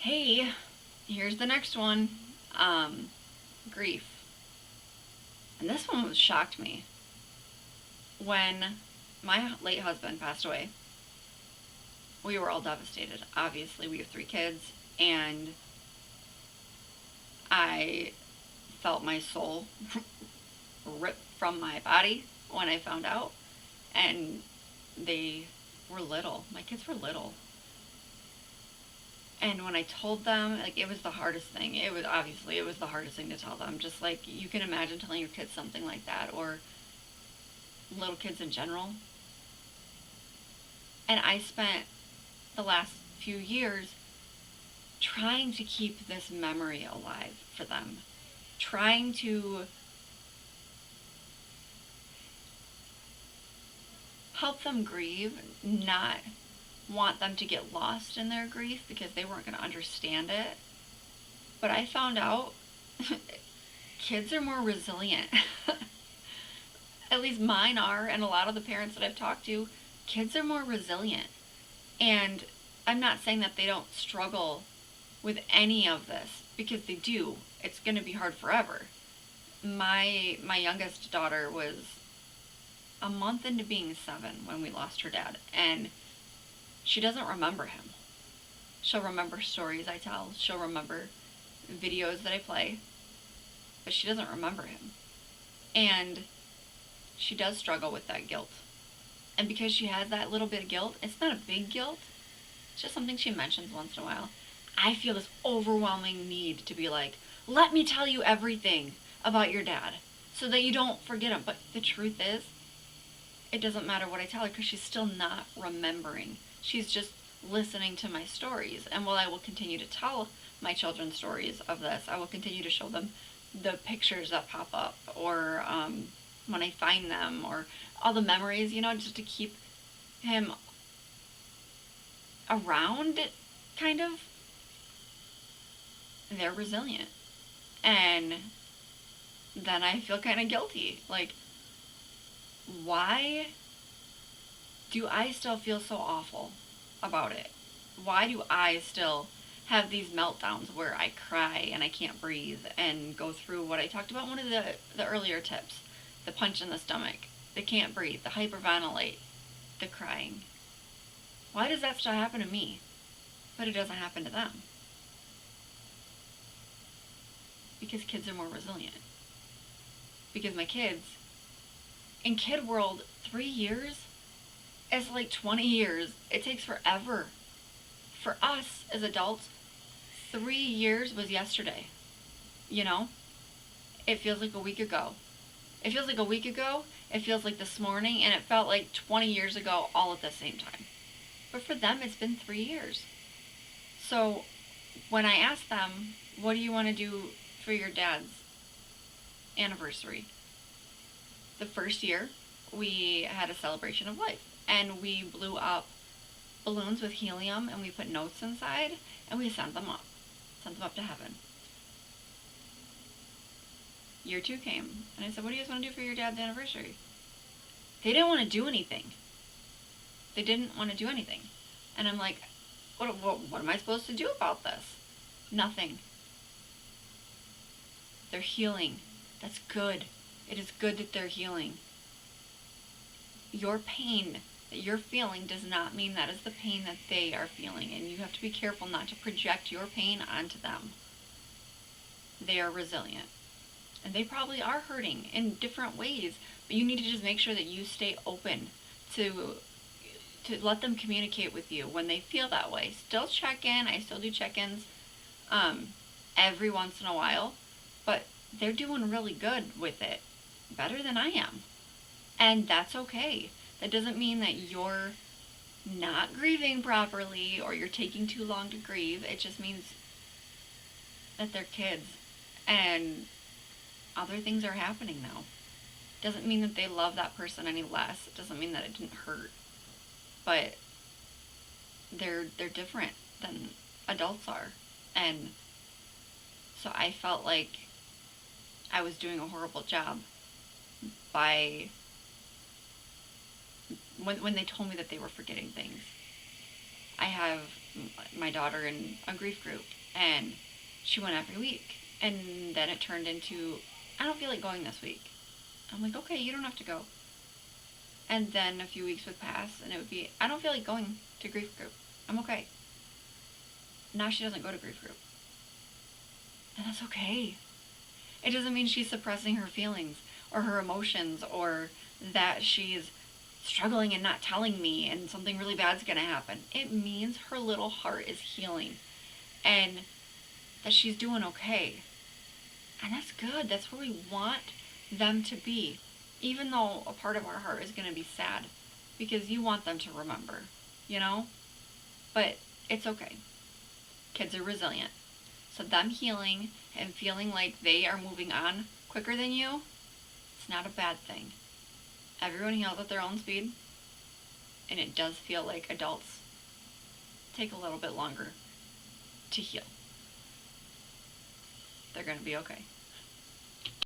Hey, here's the next one. Grief. And this one was shocked me. When my late husband passed away, we were all devastated. Obviously, we have three kids, and I felt my soul rip from my body when I found out. And they were little. My kids were little. And when I told them, like, it was the hardest thing. It was the hardest thing to tell them. Just like you can imagine telling your kids something like that, or little kids in general. And I spent the last few years trying to keep this memory alive for them, trying to help them grieve, not want them to get lost in their grief because they weren't going to understand it. But I found out kids are more resilient. At least mine are, and a lot of the parents that I've talked to, kids are more resilient. And I'm not saying that they don't struggle with any of this, because they do. It's going to be hard forever. My youngest daughter was a month into being 7 when we lost her dad, and she doesn't remember him. She'll remember stories I tell, she'll remember videos that I play, but she doesn't remember him. And she does struggle with that guilt. And because she has that little bit of guilt, it's not a big guilt, it's just something she mentions once in a while. I feel this overwhelming need to be like, let me tell you everything about your dad so that you don't forget him. But the truth is, it doesn't matter what I tell her because she's still not remembering. She's just listening to my stories. And while I will continue to tell my children stories of this, I will continue to show them the pictures that pop up, or when I find them, or all the memories, just to keep him around, kind of. They're resilient. And then I feel kind of guilty. Like, why do I still feel so awful about it? Why do I still have these meltdowns where I cry and I can't breathe and go through what I talked about in one of the earlier tips? The punch in the stomach, the can't breathe, the hyperventilate, the crying. Why does that still happen to me, but it doesn't happen to them? Because kids are more resilient. Because my kids, in kid world, 3 years is like 20 years. It takes forever. For us as adults, 3 years was yesterday. You know? It feels like a week ago. It feels like a week ago, it feels like this morning, and it felt like 20 years ago all at the same time. But for them, it's been 3 years. So when I ask them, what do you want to do for your dad's anniversary? The first year, we had a celebration of life, and we blew up balloons with helium, and we put notes inside, and we sent them up to heaven. Year 2 came, and I said, what do you guys want to do for your dad's anniversary? They didn't want to do anything. And I'm like, what am I supposed to do about this? Nothing. They're healing. That's good. It is good that they're healing. Your pain that you're feeling does not mean that is the pain that they are feeling, and you have to be careful not to project your pain onto them. They are resilient. And they probably are hurting in different ways, but you need to just make sure that you stay open to let them communicate with you when they feel that way. Still check in. I still do check-ins every once in a while, but they're doing really good with it, better than I am. And that's okay. That doesn't mean that you're not grieving properly or you're taking too long to grieve. It just means that they're kids and other things are happening now. Doesn't mean that they love that person any less. It doesn't mean that it didn't hurt. But they're different than adults are. And so I felt like I was doing a horrible job by when they told me that they were forgetting things. I have my daughter in a grief group, and she went every week. And then it turned into, I don't feel like going this week. I'm like, okay, you don't have to go. And then a few weeks would pass, and it would be, I don't feel like going to grief group. I'm okay. Now she doesn't go to grief group. And that's okay. It doesn't mean she's suppressing her feelings or her emotions, or that she's struggling and not telling me and something really bad's gonna happen. It means her little heart is healing and that she's doing okay. And that's good. That's where we want them to be. Even though a part of our heart is gonna be sad, because you want them to remember, you know? But it's okay. Kids are resilient. So them healing and feeling like they are moving on quicker than you, it's not a bad thing. Everyone heals at their own speed, and it does feel like adults take a little bit longer to heal. They're going to be okay.